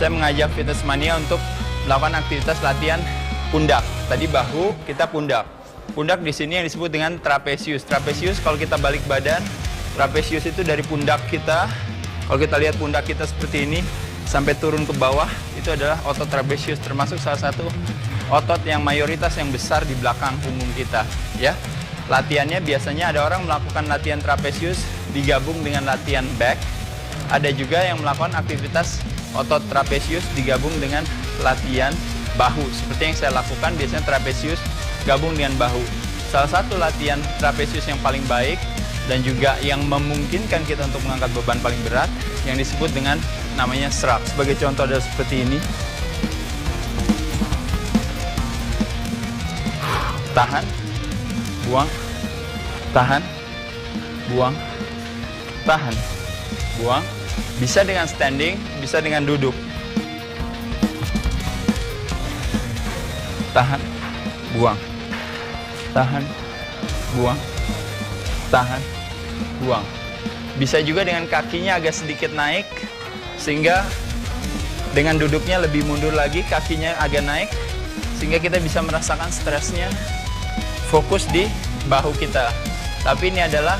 saya mengajak Fitness Mania untuk melakukan aktivitas latihan pundak. Tadi bahu, kita pundak. Pundak di sini yang disebut dengan trapezius. Trapezius kalau kita balik badan, trapezius itu dari pundak kita. Kalau kita lihat pundak kita seperti ini sampai turun ke bawah, itu adalah otot trapezius, termasuk salah satu otot yang mayoritas yang besar di belakang punggung kita, ya. Latihannya biasanya ada orang melakukan latihan trapezius digabung dengan latihan back. Ada juga yang melakukan aktivitas otot trapezius digabung dengan latihan bahu. Seperti yang saya lakukan, biasanya trapezius gabung dengan bahu. Salah satu latihan trapezius yang paling baik dan juga yang memungkinkan kita untuk mengangkat beban paling berat yang disebut dengan namanya shrug. Sebagai contoh adalah seperti ini. Tahan, buang, tahan, buang, tahan, buang. Bisa dengan standing, bisa dengan duduk. Tahan, buang, tahan, buang, tahan, buang. Bisa juga dengan kakinya agak sedikit naik, sehingga dengan duduknya lebih mundur lagi, kakinya agak naik, sehingga kita bisa merasakan stresnya fokus di bahu kita. Tapi ini adalah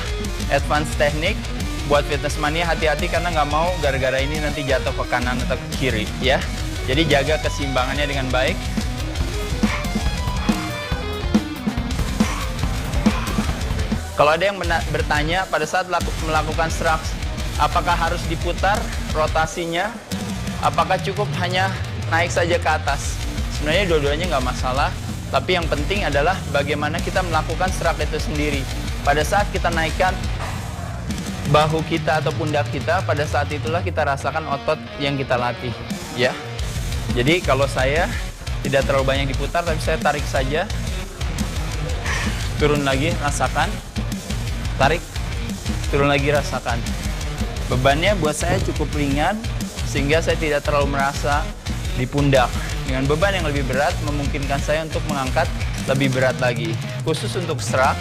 advance teknik. Buat Fitness Mania hati-hati karena nggak mau gara-gara ini nanti jatuh ke kanan atau ke kiri, ya. Jadi jaga keseimbangannya dengan baik. Kalau ada yang bertanya pada saat melakukan shrug, apakah harus diputar rotasinya? Apakah cukup hanya naik saja ke atas? Sebenarnya dua-duanya nggak masalah, tapi yang penting adalah bagaimana kita melakukan shrug itu sendiri. Pada saat kita naikkan bahu kita atau pundak kita, pada saat itulah kita rasakan otot yang kita latih, ya. Jadi kalau saya tidak terlalu banyak diputar, tapi saya tarik saja, turun lagi, rasakan, tarik, turun lagi, rasakan. Bebannya buat saya cukup ringan, sehingga saya tidak terlalu merasa di pundak. Dengan beban yang lebih berat, memungkinkan saya untuk mengangkat lebih berat lagi. Khusus untuk shrug,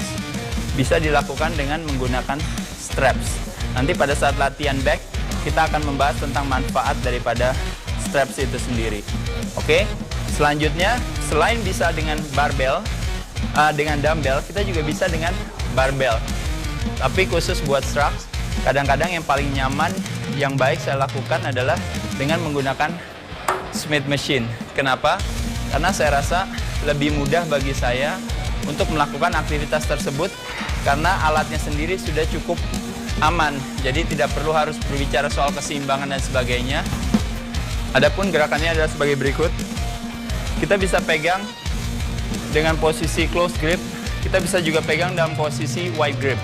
bisa dilakukan dengan menggunakan straps. Nanti pada saat latihan back, kita akan membahas tentang manfaat daripada straps itu sendiri. Oke, selanjutnya selain bisa dengan barbell, dengan dumbbell, kita juga bisa dengan barbell. Tapi khusus buat shrug, kadang-kadang yang paling nyaman, yang baik saya lakukan adalah dengan menggunakan Smith machine. Kenapa? Karena saya rasa lebih mudah bagi saya untuk melakukan aktivitas tersebut karena alatnya sendiri sudah cukup aman. Jadi tidak perlu harus berbicara soal keseimbangan dan sebagainya. Adapun gerakannya adalah sebagai berikut. Kita bisa pegang dengan posisi close grip. Kita bisa juga pegang dalam posisi wide grip.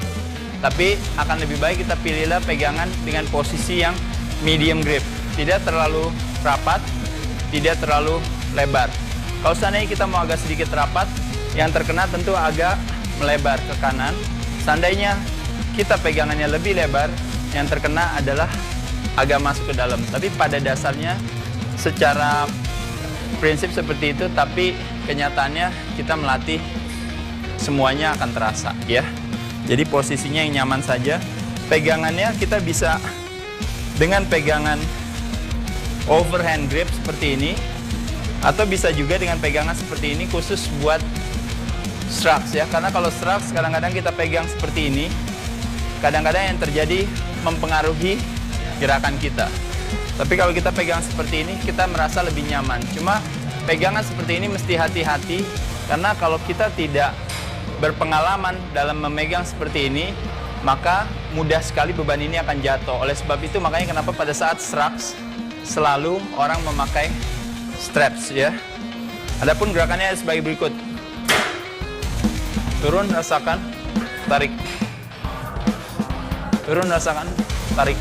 Tapi akan lebih baik kita pilihlah pegangan dengan posisi yang medium grip. Tidak terlalu rapat, tidak terlalu lebar. Kalau seandainya kita mau agak sedikit rapat, yang terkena tentu agak melebar ke kanan. Seandainya kita pegangannya lebih lebar, yang terkena adalah agak masuk ke dalam. Tapi pada dasarnya secara prinsip seperti itu, tapi kenyataannya kita melatih semuanya akan terasa, ya. Jadi posisinya yang nyaman saja. Pegangannya kita bisa dengan pegangan overhand grip seperti ini, atau bisa juga dengan pegangan seperti ini khusus buat shrugs, ya. Karena kalau shrugs kadang-kadang kita pegang seperti ini, kadang-kadang yang terjadi mempengaruhi gerakan kita. Tapi kalau kita pegang seperti ini, kita merasa lebih nyaman. Cuma pegangan seperti ini mesti hati-hati, karena kalau kita tidak berpengalaman dalam memegang seperti ini, maka mudah sekali beban ini akan jatuh. Oleh sebab itu, makanya kenapa pada saat shrugs selalu orang memakai straps, ya. Adapun gerakannya sebagai berikut. Turun, rasakan, tarik. Turun, rasakan, tarik.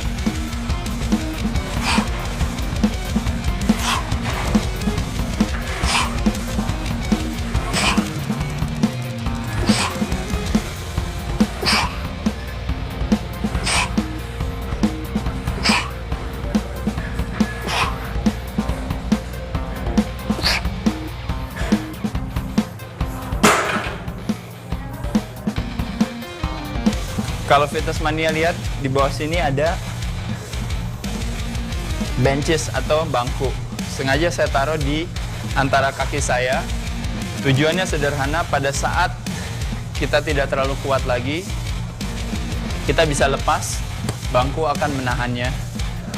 Kalau Fitness Mania lihat di bawah sini ada benches atau bangku. sengaja saya taruh di antara kaki saya. Tujuannya sederhana, pada saat kita tidak terlalu kuat lagi, kita bisa lepas, bangku akan menahannya.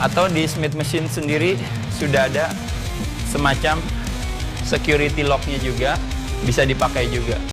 Atau di Smith Machine sendiri sudah ada semacam security lock-nya juga, bisa dipakai juga.